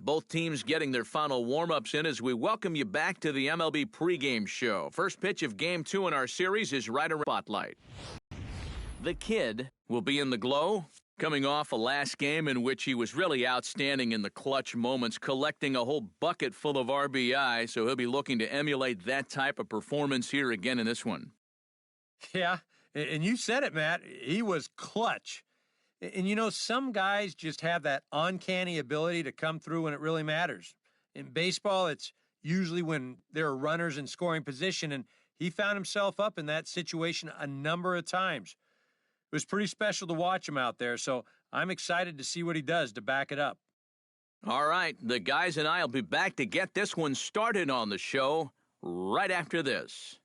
Both teams getting their final warm-ups in as we welcome you back to the MLB pregame show. First pitch of Game 2 in our series is right around Spotlight. The Kid will be in the glow, coming off a last game in which he was really outstanding in the clutch moments, collecting a whole bucket full of RBI, so he'll be looking to emulate that type of performance here again in this one. Yeah, and you said it, Matt. He was clutch. And, you know, some guys just have that uncanny ability to come through when it really matters. In baseball, it's usually when there are runners in scoring position, and he found himself up in that situation a number of times. It was pretty special to watch him out there, so I'm excited to see what he does to back it up. All right, the guys and I will be back to get this one started on the show right after this.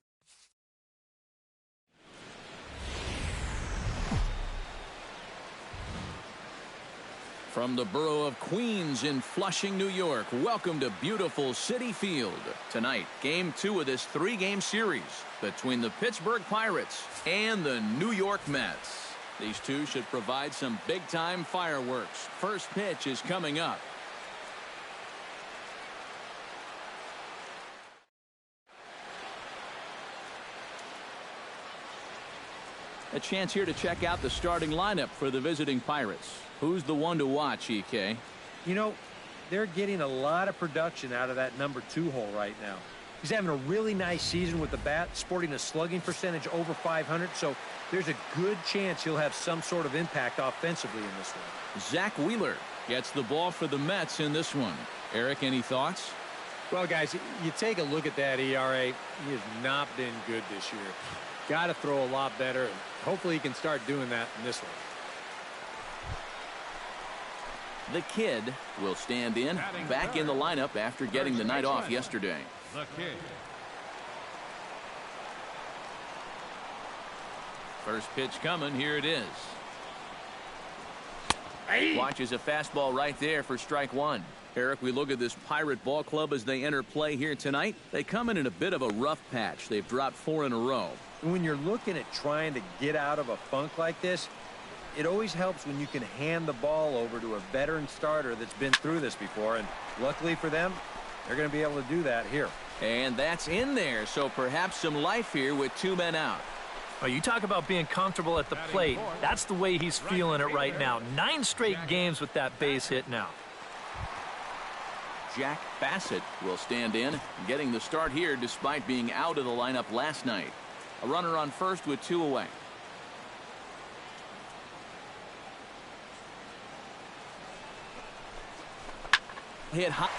From the borough of Queens in Flushing, New York, welcome to beautiful Citi Field. Tonight, Game 2 of this 3-game series between the Pittsburgh Pirates and the New York Mets. These two should provide some big-time fireworks. First pitch is coming up. A chance here to check out the starting lineup for the visiting Pirates. Who's the one to watch, EK? You know, they're getting a lot of production out of that number 2 hole right now. He's having a really nice season with the bat, sporting a slugging percentage over 500, so there's a good chance he'll have some sort of impact offensively in this one. Zach Wheeler gets the ball for the Mets in this one. Eric, any thoughts? Well, guys, you take a look at that ERA. He has not been good this year. Got to throw a lot better, and hopefully he can start doing that in this one. The Kid will stand in, back in the lineup after getting the night off yesterday. The Kid. First pitch coming, here it is. Watches a fastball right there for strike one. Eric, we look at this Pirate ball club as they enter play here tonight. They come in a bit of a rough patch. They've dropped 4 in a row. When you're looking at trying to get out of a funk like this, it always helps when you can hand the ball over to a veteran starter that's been through this before, and luckily for them, they're going to be able to do that here. And that's in there, so perhaps some life here with 2 men out. Well, you talk about being comfortable at the plate. That's the way he's feeling it right now. 9 straight games with that base hit now. Jack Bassett will stand in, getting the start here despite being out of the lineup last night. A runner on first with 2 away. Hit high.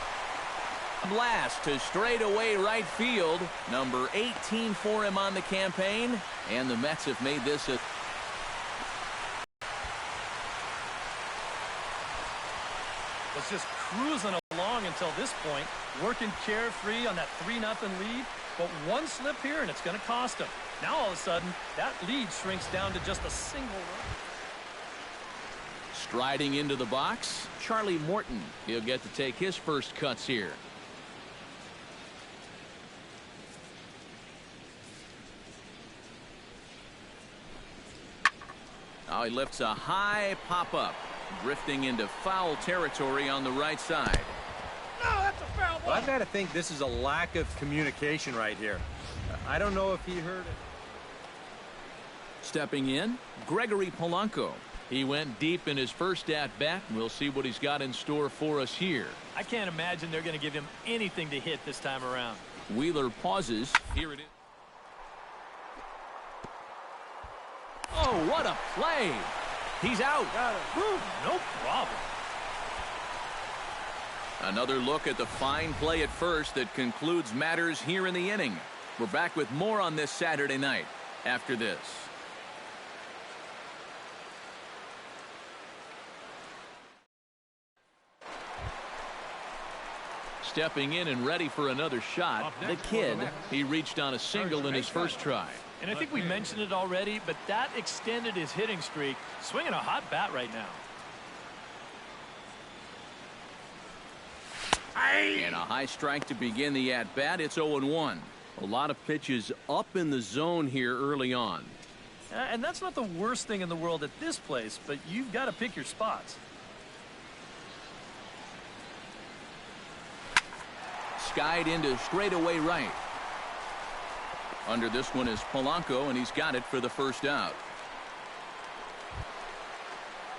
Blast to straightaway right field. Number 18 for him on the campaign. And the Mets have made this a... Was just cruising along until this point, working carefree on that 3-0 lead. But one slip here, and it's going to cost him. Now, all of a sudden, that lead shrinks down to just a single run. Striding into the box, Charlie Morton. He'll get to take his first cuts here. Now he lifts a high pop-up, drifting into foul territory on the right side. No, that's a foul ball. Well, I've got to think this is a lack of communication right here. I don't know if he heard it. Stepping in, Gregory Polanco. He went deep in his first at-bat. We'll see what he's got in store for us here. I can't imagine they're going to give him anything to hit this time around. Wheeler pauses. Here it is. Oh, what a play. He's out. No problem. Another look at the fine play at first that concludes matters here in the inning. We're back with more on this Saturday night after this. Stepping in and ready for another shot, the Kid. He reached on a single in his first try. And I think we mentioned it already, but that extended his hitting streak. Swinging a hot bat right now. And a high strike to begin the at-bat. It's 0-1. A lot of pitches up in the zone here early on. And that's not the worst thing in the world at this place, but you've got to pick your spots. skied into straightaway right. Under this one is Polanco, and he's got it for the first out.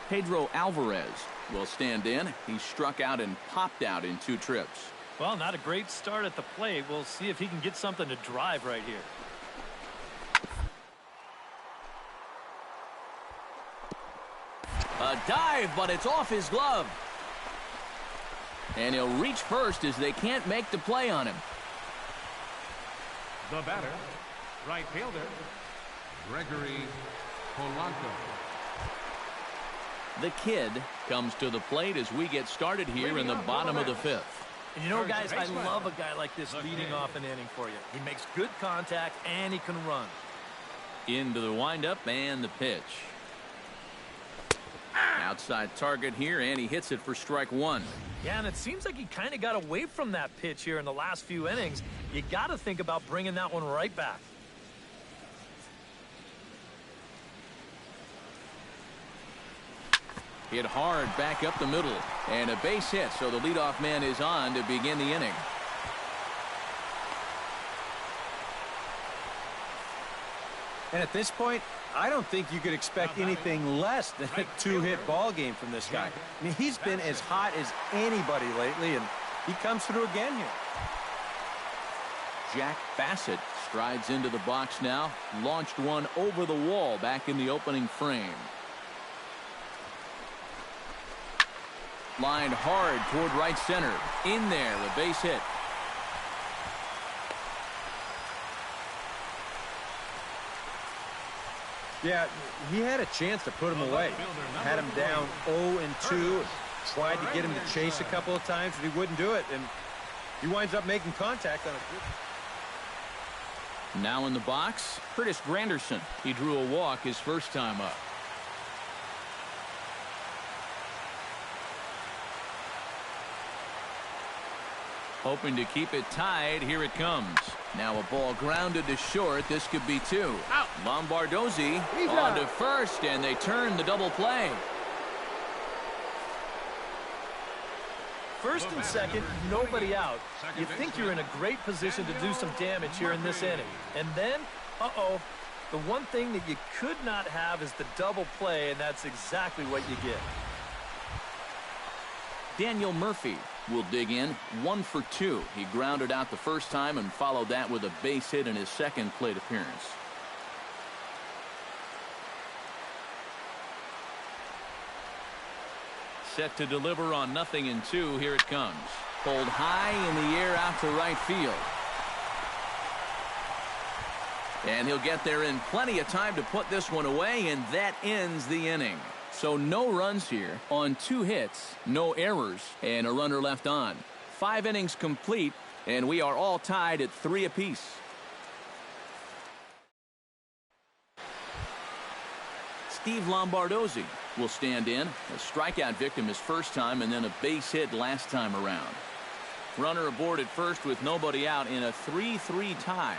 Pedro Alvarez will stand in. He struck out and popped out in 2 trips. Well, not a great start at the plate. We'll see if he can get something to drive right here. A dive, but it's off his glove. And he'll reach first as they can't make the play on him. The batter, right fielder, Gregory Polanco. The kid comes to the plate as we get started here in the bottom of the 5th. And you know, guys, I love a guy like this leading off an inning for you. He makes good contact, and he can run. Into the windup and the pitch. Outside target here, and he hits it for strike 1. Yeah, and it seems like he kind of got away from that pitch here in the last few innings. You got to think about bringing that one right back. Hit hard back up the middle, and a base hit, so the leadoff man is on to begin the inning. And at this point, I don't think you could expect anything less than a 2-hit ball game from this guy. I mean, he's been as hot as anybody lately, and he comes through again here. Jack Bassett strides into the box now. Launched one over the wall back in the opening frame. Lined hard toward right center. In there, a base hit. Yeah, he had a chance to put him away. Had him down 0-2. Tried to get him to chase a couple of times, but he wouldn't do it. And he winds up making contact on it. Now in the box, Curtis Granderson. He drew a walk his first time up. Hoping to keep it tied. Here it comes. Now a ball grounded to short. This could be 2. Out. Lombardozzi on to first, and they turn the double play. First and second, nobody out. You think you're in a great position to do some damage here in this inning. And then, the one thing that you could not have is the double play, and that's exactly what you get. Daniel Murphy will dig in. 1 for 2. He grounded out the first time and followed that with a base hit in his second plate appearance. Set to deliver on 0-2. Here it comes. Pulled high in the air out to right field. And he'll get there in plenty of time to put this one away, and that ends the inning. So no runs here on 2 hits, no errors, and a runner left on. 5 innings complete, and we are all tied at 3 apiece. Steve Lombardozzi will stand in. A strikeout victim his first time, and then a base hit last time around. Runner aboard at first with nobody out in a 3-3 tie.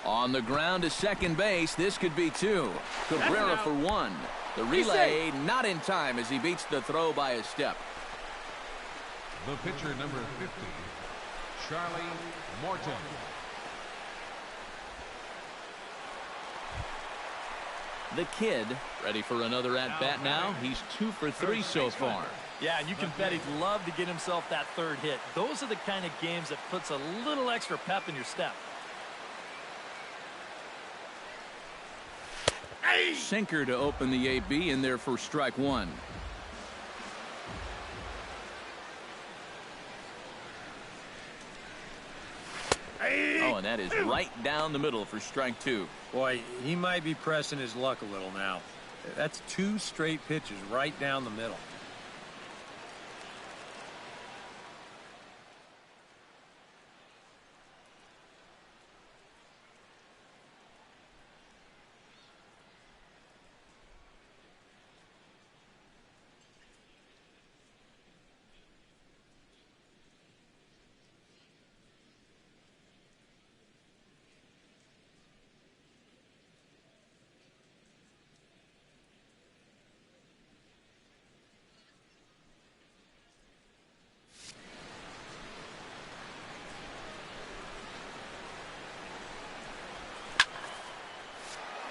On the ground to second base. This could be 2. Cabrera for 1. The relay not in time as he beats the throw by a step. The pitcher, number 50, Charlie Morton. The kid ready for another at-bat now. He's 2 for 3 so far. Yeah, and you can bet he'd love to get himself that 3rd hit. Those are the kind of games that puts a little extra pep in your step. Sinker to open the AB in there for strike 1. Oh, and that is right down the middle for strike 2. Boy, he might be pressing his luck a little now. That's 2 straight pitches right down the middle.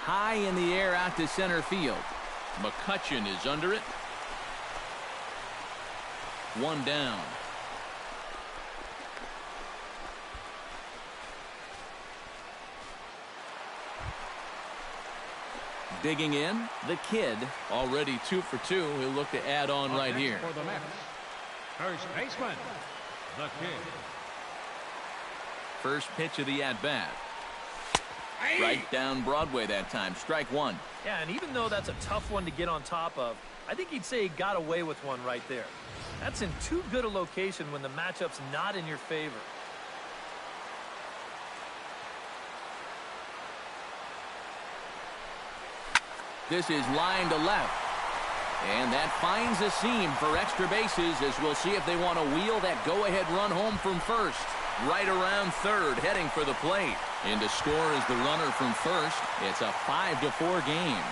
high in the air out to center field. McCutchen is under it. One down. Digging in, the kid, already 2 for 2. He'll look to add on right here. For the Mets, first baseman, the kid. First pitch of the at-bat. Right down Broadway that time. Strike one. Yeah, and even though that's a tough one to get on top of, I think he'd say he got away with one right there. That's in too good a location when the matchup's not in your favor. This is line to left. And that finds a seam for extra bases as we'll see if they want to wheel that go-ahead run home from first. Right around third, heading for the plate. And to score is the runner from first. It's a 5-4 game.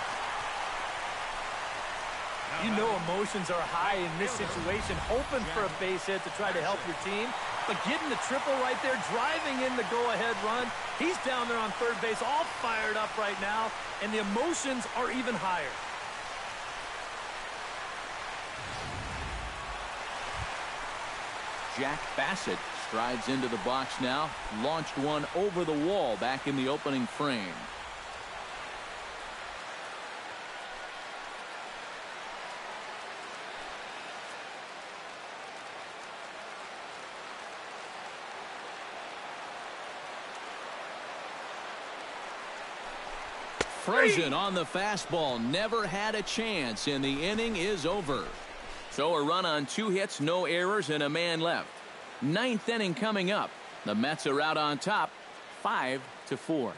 You know emotions are high in this situation, hoping for a base hit to try to help your team. But getting the triple right there, driving in the go-ahead run. He's down there on third base, all fired up right now, and the emotions are even higher. Jack Bassett strides into the box now. Launched one over the wall back in the opening frame. Frozen on the fastball. Never had a chance, and the inning is over. So a run on 2 hits, no errors, and a man left. 9th inning coming up. The Mets are out on top, 5-4.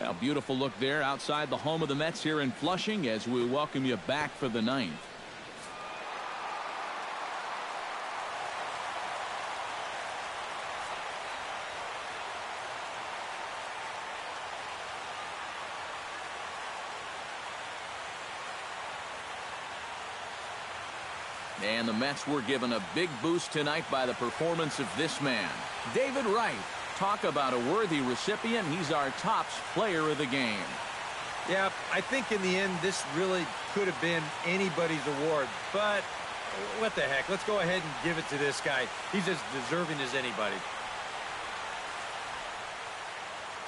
A beautiful look there outside the home of the Mets here in Flushing as we welcome you back for the 9th. And the Mets were given a big boost tonight by the performance of this man, David Wright. Talk about a worthy recipient. He's our top player of the game. Yeah, I think in the end, this really could have been anybody's award. But what the heck? Let's go ahead and give it to this guy. He's as deserving as anybody.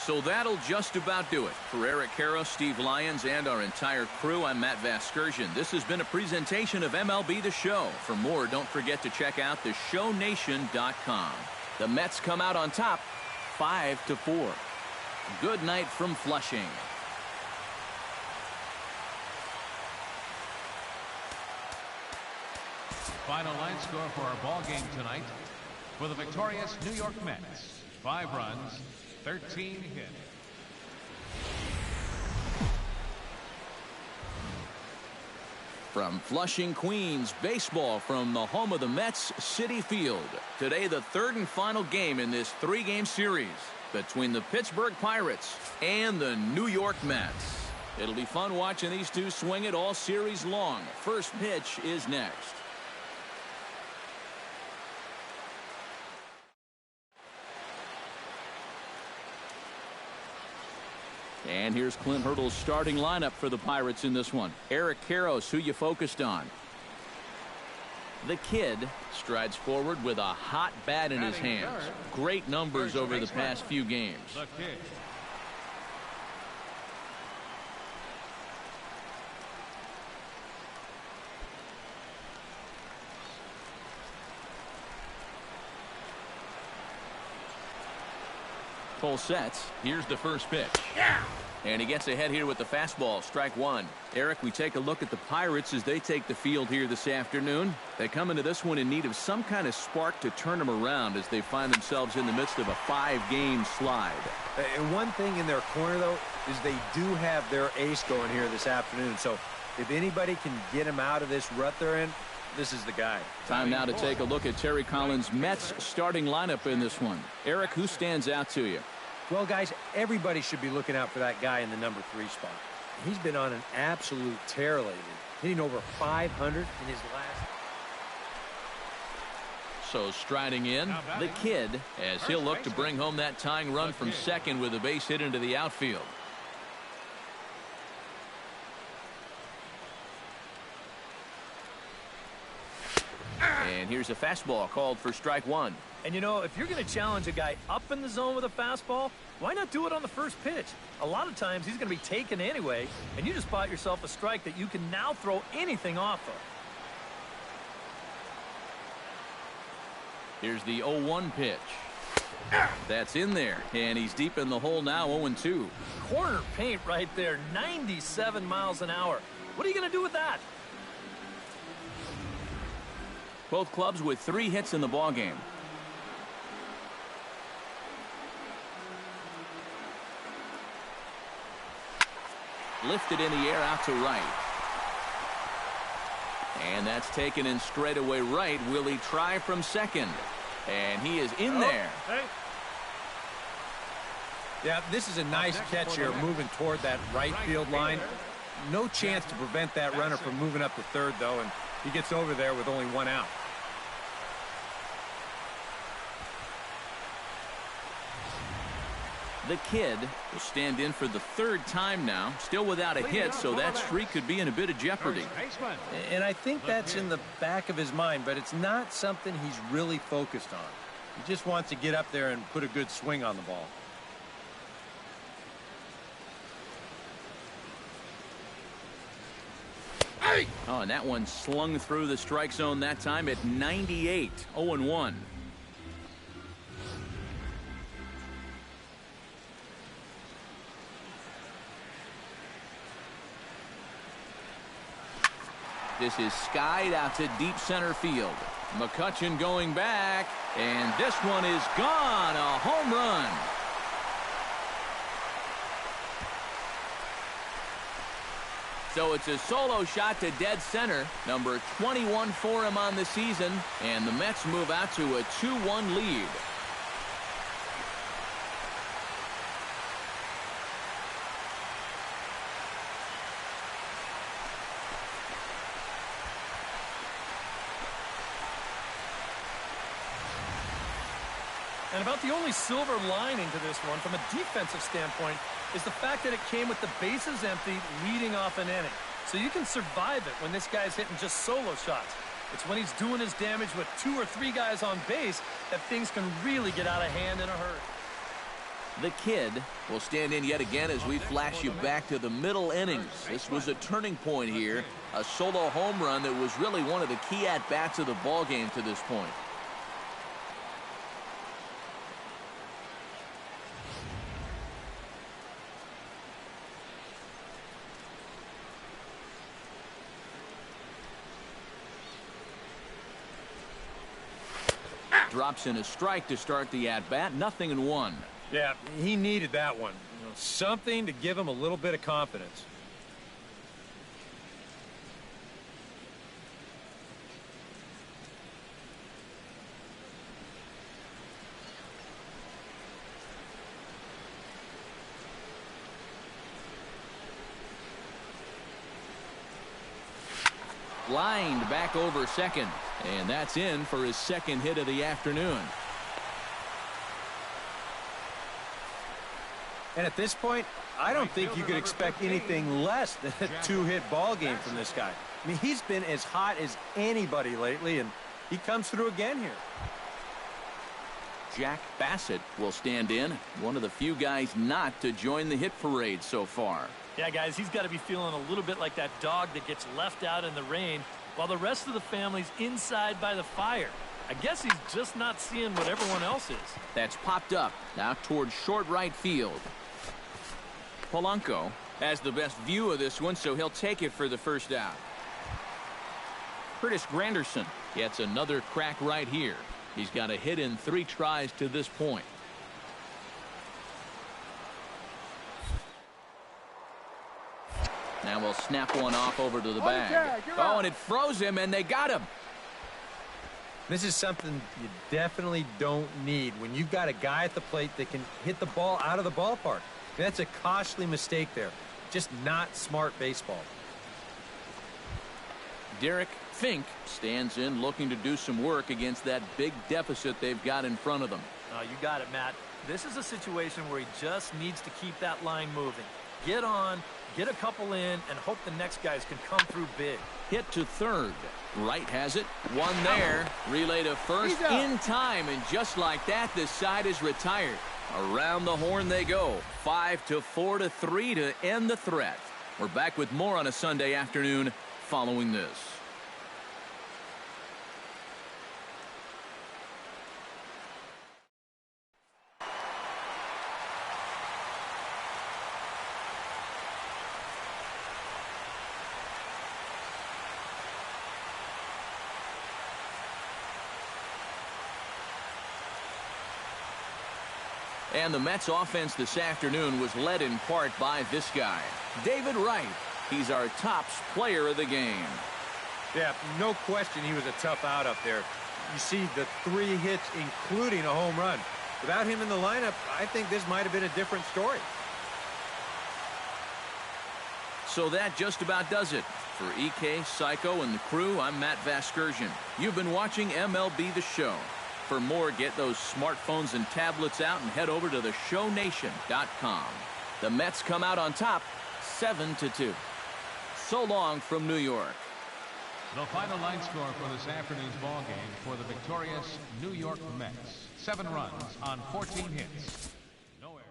So that'll just about do it. For Eric Karros, Steve Lyons, and our entire crew, I'm Matt Vasgersian. This has been a presentation of MLB The Show. For more, don't forget to check out theshownation.com. The Mets come out on top, 5-4. Good night from Flushing. Final line score for our ball game tonight. For the victorious New York Mets, 5 runs, 13 hit. From Flushing, Queens, baseball from the home of the Mets, Citi Field. Today, the 3rd and final game in this 3-game series between the Pittsburgh Pirates and the New York Mets. It'll be fun watching these two swing it all series long. First pitch is next. And here's Clint Hurdle's starting lineup for the Pirates in this one. Eric Karros, who you focused on. The kid strides forward with a hot bat in his hands. Great numbers over the past few games. The kid. Full sets. Here's the first pitch. Yeah. And he gets ahead here with the fastball. Strike one. Eric, we take a look at the Pirates as they take the field here this afternoon. They come into this one in need of some kind of spark to turn them around as they find themselves in the midst of a 5-game slide. And one thing in their corner, though, is they do have their ace going here this afternoon. So if anybody can get them out of this rut they're in, this is the guy. Time now to take a look at Terry Collins' Mets starting lineup in this one. Eric, who stands out to you? Well, guys, everybody should be looking out for that guy in the number 3 spot. He's been on an absolute tear lately, hitting over 500 in his last. So striding in, the kid, as he'll look to bring home that tying run from second with a base hit into the outfield. And here's a fastball called for strike one. And you know, if you're going to challenge a guy up in the zone with a fastball, why not do it on the first pitch? A lot of times he's going to be taken anyway, and you just bought yourself a strike that you can now throw anything off of. Here's the 0-1 pitch. That's in there, and he's deep in the hole now, 0-2. Corner paint right there, 97 miles an hour. What are you going to do with that? Both clubs with 3 hits in the ballgame. Lifted in the air out to right. And that's taken in straightaway right. Will he try from second? And he is in there. Hey. Yeah, this is a nice catch here, moving toward that right field line. No chance to prevent that runner from moving up to third, though, and he gets over there with only 1 out. The kid will stand in for the 3rd time now, still without a hit, so that streak could be in a bit of jeopardy. And I think that's in the back of his mind, but it's not something he's really focused on. He just wants to get up there and put a good swing on the ball. Oh, and that one slung through the strike zone that time at 98, 0-1. This is skied out to deep center field. McCutchen going back, and this one is gone. A home run. So it's a solo shot to dead center, number 21 for him on the season, and the Mets move out to a 2-1 lead. And about the only silver lining to this one from a defensive standpoint is the fact that it came with the bases empty leading off an inning. So you can survive it when this guy's hitting just solo shots. It's when he's doing his damage with 2 or 3 guys on base that things can really get out of hand in a hurry. The kid will stand in yet again as we flash you back to the middle innings. This was a turning point here, a solo home run that was really one of the key at-bats of the ballgame to this point. Drops in a strike to start the at-bat. 0-1. Yeah, he needed that one. Something to give him a little bit of confidence. Lined back over second. And that's in for his 2nd hit of the afternoon. And at this point, I don't think you could expect anything less than a 2-hit ball game from this guy. I mean, he's been as hot as anybody lately, and he comes through again here. Jack Bassett will stand in, one of the few guys not to join the hit parade so far. Yeah, guys, he's got to be feeling a little bit like that dog that gets left out in the rain while the rest of the family's inside by the fire. I guess he's just not seeing what everyone else is. That's popped up now towards short right field. Polanco has the best view of this one, so he'll take it for the first out. Curtis Granderson gets another crack right here. He's got a hit in 3 tries to this point. Now we'll snap one off over to the bag. Oh, and it froze him, and they got him. This is something you definitely don't need when you've got a guy at the plate that can hit the ball out of the ballpark. That's a costly mistake there. Just not smart baseball. Derek Fink stands in looking to do some work against that big deficit they've got in front of them. You got it, Matt. This is a situation where he just needs to keep that line moving. Get on, get a couple in, and hope the next guys can come through big. Hit to third. Right has it. One there. Relay to first in time, and just like that, the side is retired. Around the horn they go. 5-4-3 to end the threat. We're back with more on a Sunday afternoon following this. And the Mets offense this afternoon was led in part by this guy, David Wright. He's our tops player of the game. Yeah, no question he was a tough out up there. You see the 3 hits, including a home run. Without him in the lineup, I think this might have been a different story. So that just about does it. For EK, Psycho, and the crew, I'm Matt Vasgersian. You've been watching MLB The Show. For more, get those smartphones and tablets out and head over to theshownation.com. The Mets come out on top, 7-2. So long from New York. The final line score for this afternoon's ball game for the victorious New York Mets. 7 runs on 14 hits. No errors.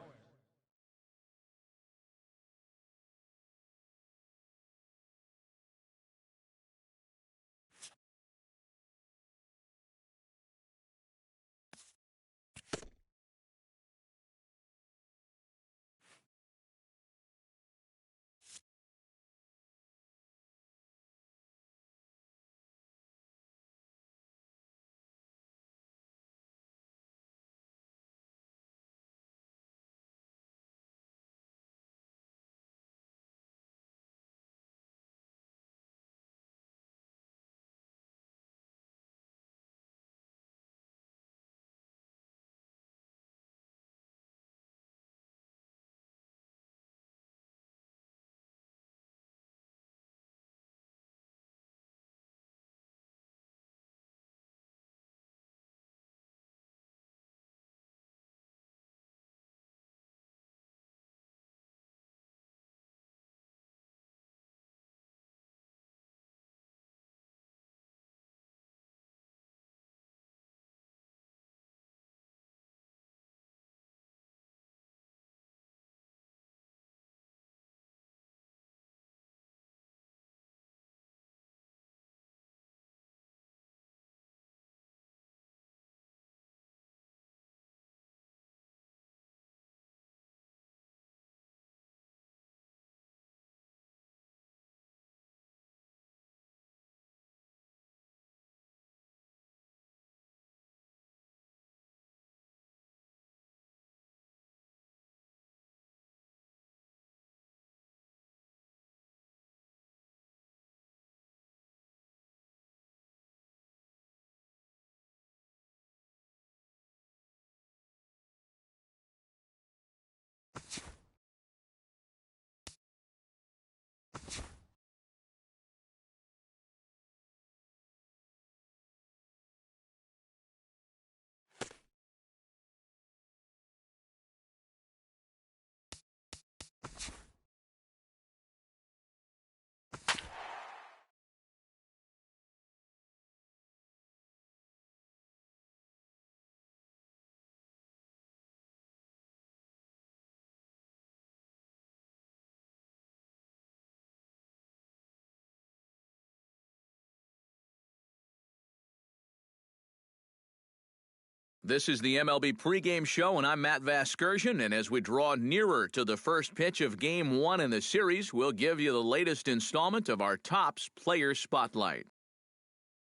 This is the MLB pregame show, and I'm Matt Vasgersian. And as we draw nearer to the first pitch of Game 1 in the series, we'll give you the latest installment of our Tops Player Spotlight.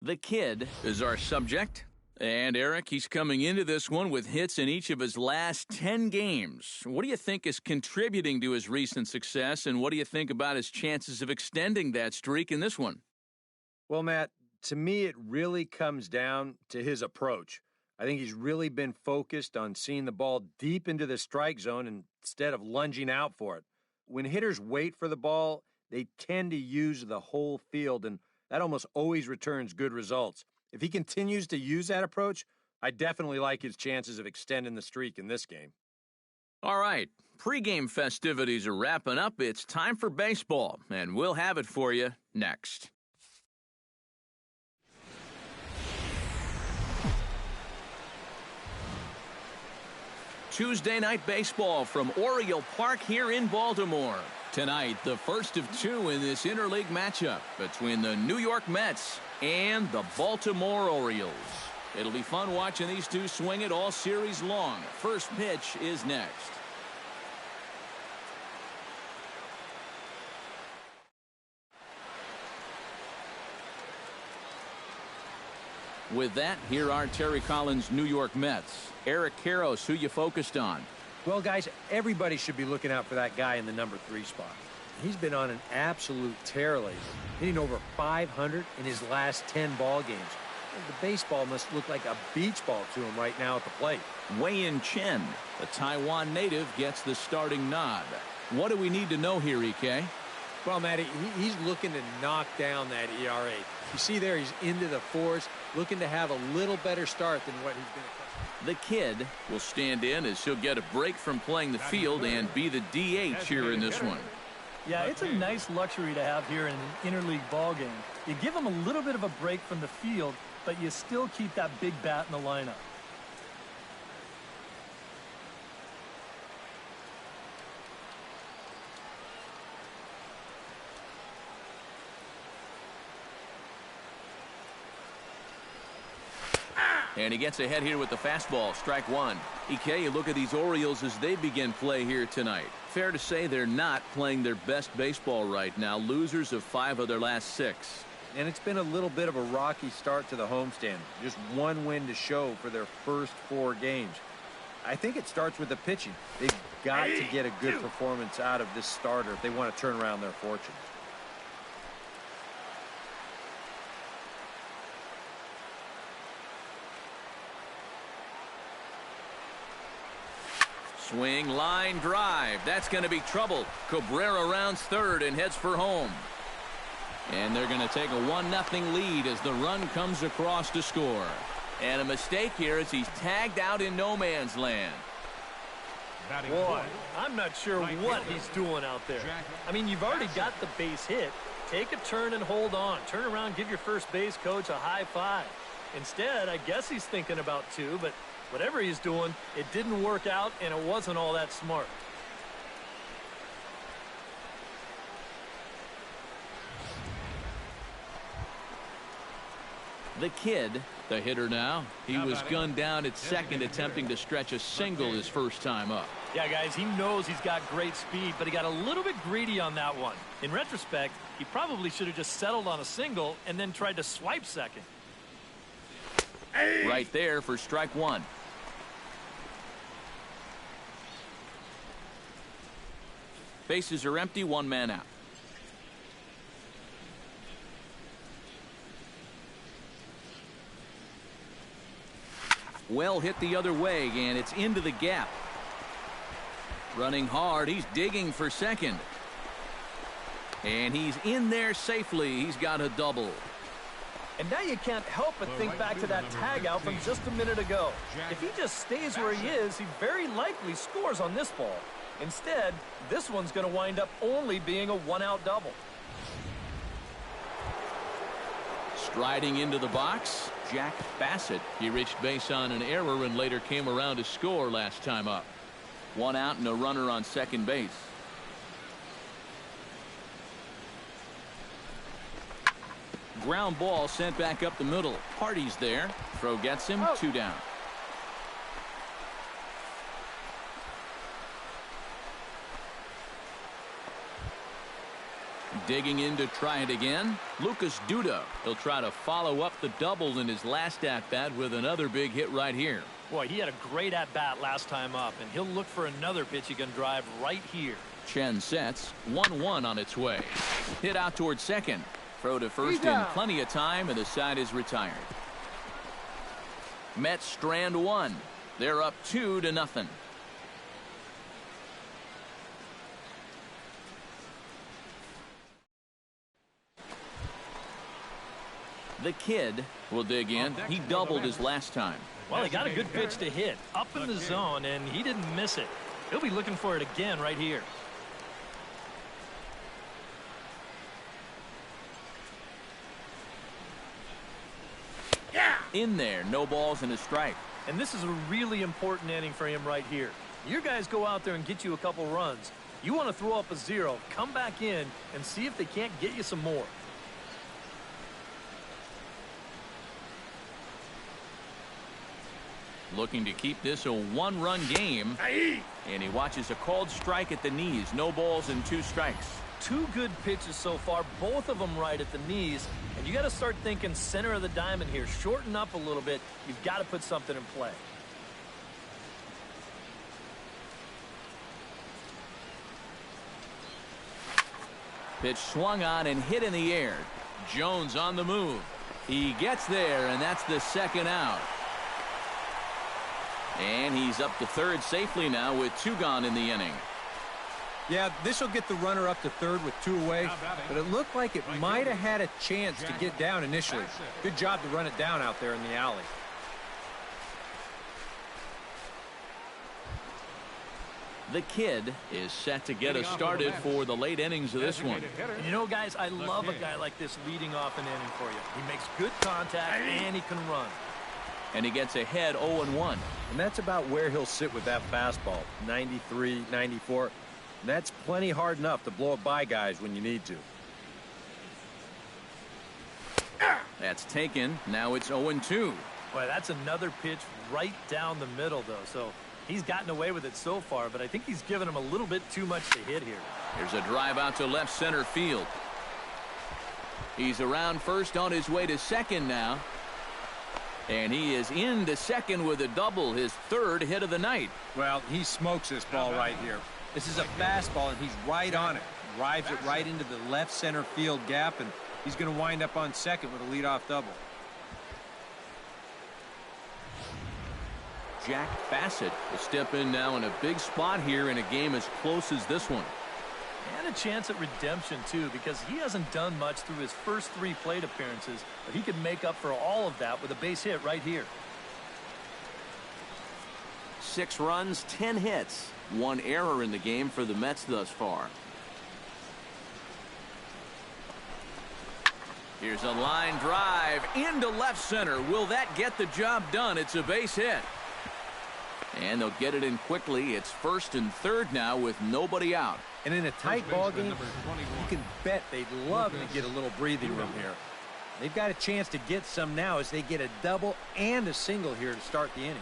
The Kid is our subject. And Eric, he's coming into this one with hits in each of his last 10 games. What do you think is contributing to his recent success, and what do you think about his chances of extending that streak in this one? Well, Matt, to me, it really comes down to his approach. I think he's really been focused on seeing the ball deep into the strike zone instead of lunging out for it. When hitters wait for the ball, they tend to use the whole field, and That almost always returns good results. If he continues to use that approach, I definitely like his chances of extending the streak in this game. All right, pregame festivities are wrapping up. It's time for baseball, and we'll have it for you next. Tuesday night baseball from Oriole Park here in Baltimore. Tonight, the first of two in this interleague matchup between the New York Mets and the Baltimore Orioles. It'll be fun watching these two swing it all series long. First pitch is next. With that, here are Terry Collins' New York Mets. Eric Karros, who you focused on? Well, guys, everybody should be looking out for that guy in the number 3 spot. He's been on an absolute tear lately, hitting over 500 in his last 10 ball games. The baseball must look like a beach ball to him right now at the plate. Wei-Yin Chen, the Taiwan native, gets the starting nod. What do we need to know here, EK? Well, Matty, he's looking to knock down that ERA. You see there, he's into the 4s, looking to have a little better start than what he's been accustomed to. The kid will stand in as he'll get a break from playing the field and be the DH here in this one. Yeah, it's a nice luxury to have here in an interleague ball game. You give him a little bit of a break from the field, but you still keep that big bat in the lineup. And he gets ahead here with the fastball, strike one. EK, you look at these Orioles as they begin play here tonight. Fair to say they're not playing their best baseball right now. Losers of 5 of their last 6. And it's been a little bit of a rocky start to the homestand. Just one win to show for their first 4 games. I think it starts with the pitching. They've got to get a good performance out of this starter if they want to turn around their fortunes. Swing, line, drive. That's going to be trouble. Cabrera rounds third and heads for home. And they're going to take a 1-0 lead as the run comes across to score. And a mistake here as he's tagged out in no man's land. Boy, I'm not sure what he's doing out there. I mean, you've already got the base hit. Take a turn and hold on. Turn around, give your first base coach a high five. Instead, I guess he's thinking about 2, but whatever he's doing, it didn't work out, and it wasn't all that smart. The kid, the hitter now. He was gunned down at second, attempting to stretch a single his first time up. Yeah, guys, he knows he's got great speed, but he got a little bit greedy on that one. In retrospect, he probably should have just settled on a single and then tried to swipe second. Right there for strike one. Bases are empty, 1 man out. Well hit the other way, and it's into the gap. Running hard, he's digging for second. And he's in there safely. He's got a double. And now you can't help but think back to that tag out from just a minute ago. If he just stays where he is, he very likely scores on this ball. Instead, this one's going to wind up only being a 1-out double. Striding into the box, Jack Bassett. He reached base on an error and later came around to score last time up. 1 out and a runner on second base. Ground ball sent back up the middle. Hardy's there. Throw gets him. 2 down. Digging in to try it again. Lucas Duda. He'll try to follow up the double in his last at-bat with another big hit right here. Boy, he had a great at-bat last time up, and he'll look for another pitch he can drive right here. Chen sets. 1-1 on its way. Hit out towards second. Throw to first in plenty of time, and the side is retired. Mets strand 1. They're up 2-0. The kid will dig in. He doubled his last time. Well, he got a good pitch to hit up in the zone, and he didn't miss it. He'll be looking for it again right here. In there, no balls and a strike. And this is a really important inning for him right here. Your guys go out there and get you a couple runs. You want to throw up a 0, come back in, and see if they can't get you some more. Looking to keep this a 1-run game. And he watches a called strike at the knees. No balls and 2 strikes. 2 good pitches so far, both of them right at the knees. And you got to start thinking center of the diamond here. Shorten up a little bit. You've got to put something in play. Pitch swung on and hit in the air. Jones on the move. He gets there, and that's the second out. And he's up to third safely now with 2 gone in the inning. Yeah, this will get the runner up to third with 2 away, but it looked like it might have had a chance to get down initially. Good job to run it down out there in the alley. The kid is set to get us started for the late innings of this one. And you know, guys, I love a guy like this leading off an inning for you. He makes good contact, and he can run. And he gets ahead 0-1. And that's about where he'll sit with that fastball, 93, 94. And that's plenty hard enough to blow it by guys when you need to. That's taken. Now it's 0-2. Boy, that's another pitch right down the middle, though. So he's gotten away with it so far, but I think he's given him a little bit too much to hit here. There's a drive out to left center field. He's around first on his way to second now. And he is into second with a double, his 3rd hit of the night. Well, he smokes this ball right here. This is a fastball, and he's right on it. Drives it right into the left center field gap, and he's going to wind up on second with a leadoff double. Jack Bassett will step in now in a big spot here in a game as close as this one. And a chance at redemption, too, because he hasn't done much through his first 3 plate appearances, but he could make up for all of that with a base hit right here. 6 runs, 10 hits. 1 error in the game for the Mets thus far. Here's a line drive into left center. Will that get the job done? It's a base hit. And they'll get it in quickly. It's 1st and 3rd now with nobody out. And in a tight ball game, you can bet they'd love to get a little breathing room here. They've got a chance to get some now as they get a double and a single here to start the inning.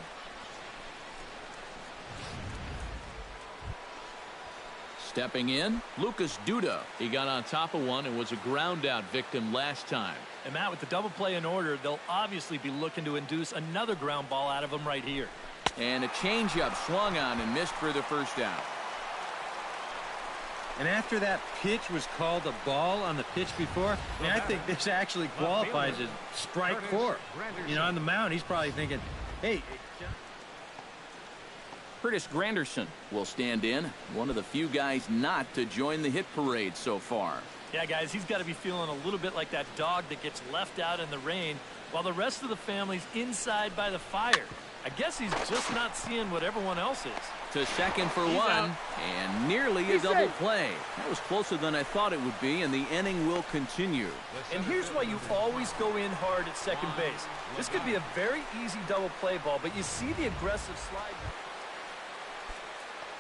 Stepping in, Lucas Duda. He got on top of one and was a ground out victim last time. And Matt, with the double play in order, they'll obviously be looking to induce another ground ball out of him right here. And a changeup swung on and missed for the first out. And after that pitch was called a ball on the pitch before, I think this actually qualifies as strike 4. You know, on the mound, he's probably thinking, hey. Curtis Granderson will stand in, one of the few guys not to join the hit parade so far. Yeah, guys, he's got to be feeling a little bit like that dog that gets left out in the rain while the rest of the family's inside by the fire. I guess he's just not seeing what everyone else is. To second for one, out. and nearly a double play. That was closer than I thought it would be, and the inning will continue. And here's why you always go in hard at second base. This could be a very easy double play ball, but you see the aggressive slide.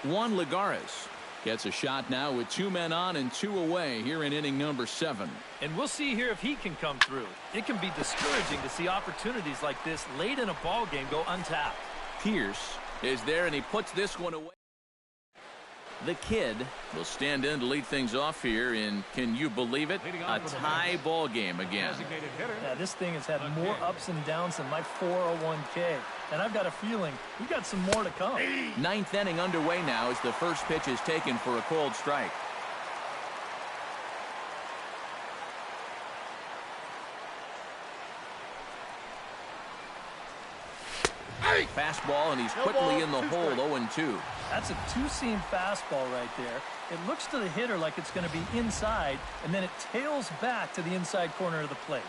Juan Lagares gets a shot now with 2 men on and 2 away here in inning number 7. And we'll see here if he can come through. It can be discouraging to see opportunities like this late in a ball game go untapped. Pierce is there, and he puts this one away. The kid will stand in to lead things off here, and can you believe it? A tie ball game again. Yeah, this thing has had more ups and downs than my 401k. And I've got a feeling we got some more to come. 9th inning underway now as the first pitch is taken for a cold strike. Fastball, and he's quickly in the hole, 0-2. That's a 2-seam fastball right there. It looks to the hitter like it's going to be inside, and then it tails back to the inside corner of the plate.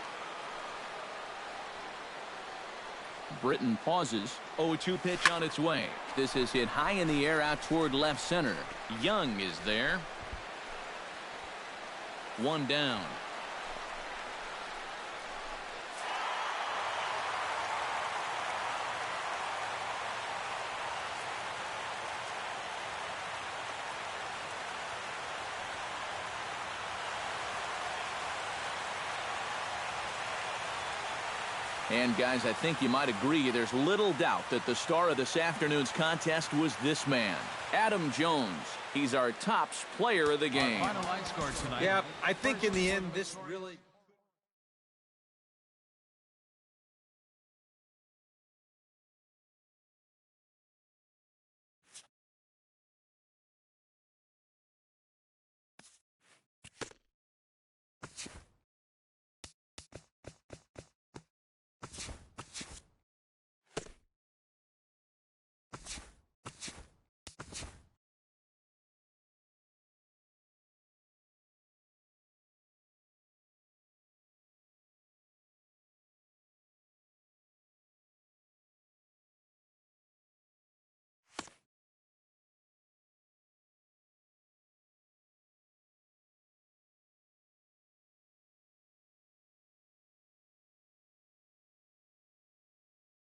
Britton pauses. 0-2 pitch on its way. This is hit high in the air out toward left center. Young is there. One down. And, guys, I think you might agree there's little doubt that the star of this afternoon's contest was this man, Adam Jones. He's our tops player of the game. Our final line score tonight. Yeah, I think in the end, this really...